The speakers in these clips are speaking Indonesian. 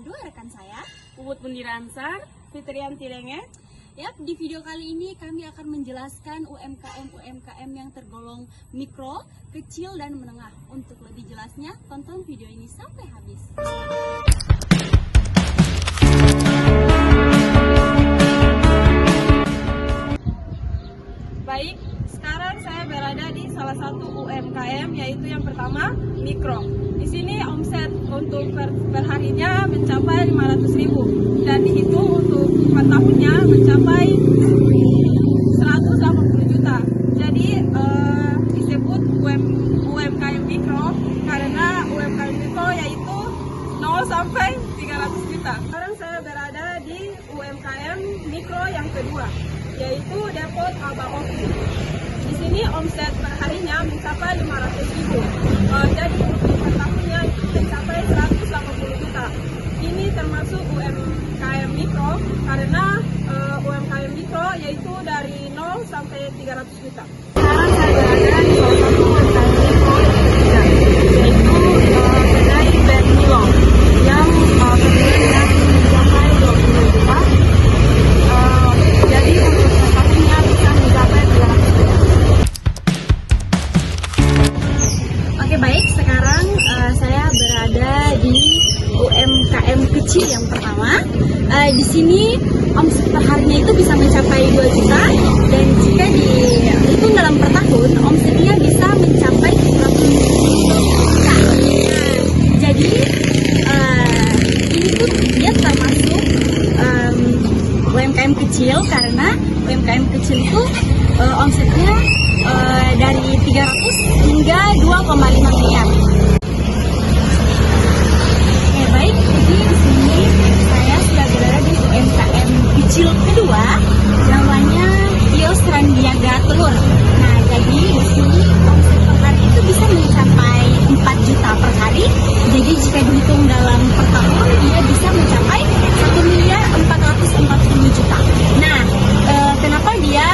dua rekan saya, Puput Bundira Ansar, Fitrianti Lenge. Yap, di video kali ini kami akan menjelaskan UMKM yang tergolong mikro, kecil, dan menengah. Untuk lebih jelasnya, tonton video ini sampai habis. Baik, sekarang saya berada di salah satu UMKM, yaitu yang pertama, mikro. Di sini omset untuk perharinya mencapai 500.000 dan dihitung untuk 4 tahunnya mencapai 180 juta. Jadi disebut UMKM mikro karena UMKM mikro yaitu 0 sampai 300 juta. Sekarang saya berada di UMKM mikro yang kedua, yaitu Depot Abah Oki. Di sini omset perharinya mencapai 500.000. Jadi untuk per tahunnya mencapai 180 juta. Ini termasuk UMKM mikro karena UMKM mikro yaitu dari 0 sampai 300 juta. Sekarang saya berada di salah satu UMKM mikro yang ketiga, yaitu kedai Bernilo yang perbulannya mencapai 20 juta. Jadi untuk per tahunnya bisa mencapai 300 juta. Oke, baik, sekarang saya berada di UMKM kecil yang pertama. Di sini omset perharinya itu bisa mencapai 2 juta dan jika dihitung dalam per tahun omsetnya bisa mencapai 300 juta. Jadi ini tuh dia termasuk UMKM kecil karena UMKM kecil itu omsetnya dari 300 hingga 2,5 miliar. Oke, baik, jadi di sini saya sudah berada di UMKM kecil kedua, namanya Kios Randiaga Telur. Nah, jadi di sini omset per hari itu bisa mencapai 4 juta per hari. Jadi jika dihitung dalam per tahun, dia bisa mencapai 1.440 juta. Nah, kenapa dia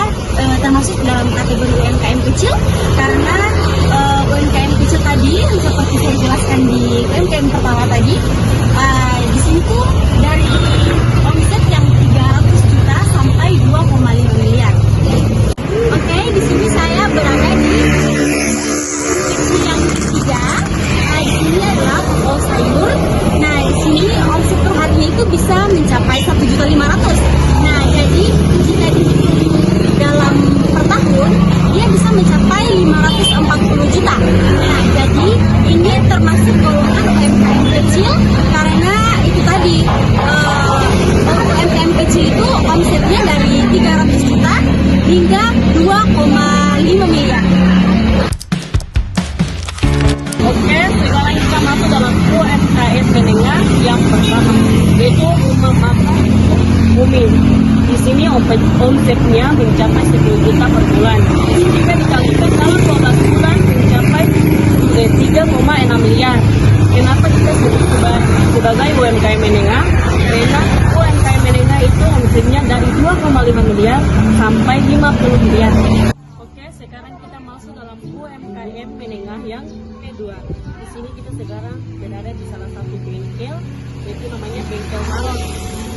termasuk dalam kategori UMKM kecil? Karena UMKM kecil tadi yang seperti saya jelaskan di UMKM pertama tadi, di sini tuh dari omset yang 300 juta sampai 2,5 miliar. Oke, di sini saya berada di kecil yang ketiga. Di sini adalah toko sayur. Nah, di sini omset per harinya itu bisa mencapai 1.500.000. Nah, jadi jika dihitung dalam per tahun dia bisa mencapai 540 juta. Nah, jadi ini termasuk golongan UMKM kecil karena itu tadi UMKM kecil itu omsetnya dari 300 juta hingga 2,5 miliar. Oke, sekarang kita masuk dalam UMKM menengah yang pertama, yaitu Rumah Makan Bumi. Di sini omsetnya mencapai 10 juta per bulan. Jika dikalikan dalam 12 bulan mencapai 3,6 miliar. Kenapa kita sebut sebagai UMKM menengah? Karena UMKM menengah itu omsetnya dari 2,5 miliar sampai 50 miliar. Oke, sekarang kita masuk dalam UMKM menengah yang kedua. Di sini kita sekarang berada di salah satu bengkel, yaitu namanya Bengkel Malon.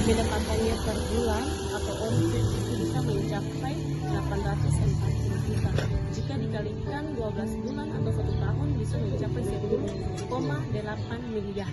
Pendapatannya per bulan atau omset itu bisa mencapai 840 juta. Jika dikalikan 12 bulan atau 1 tahun bisa mencapai 10,8 miliar.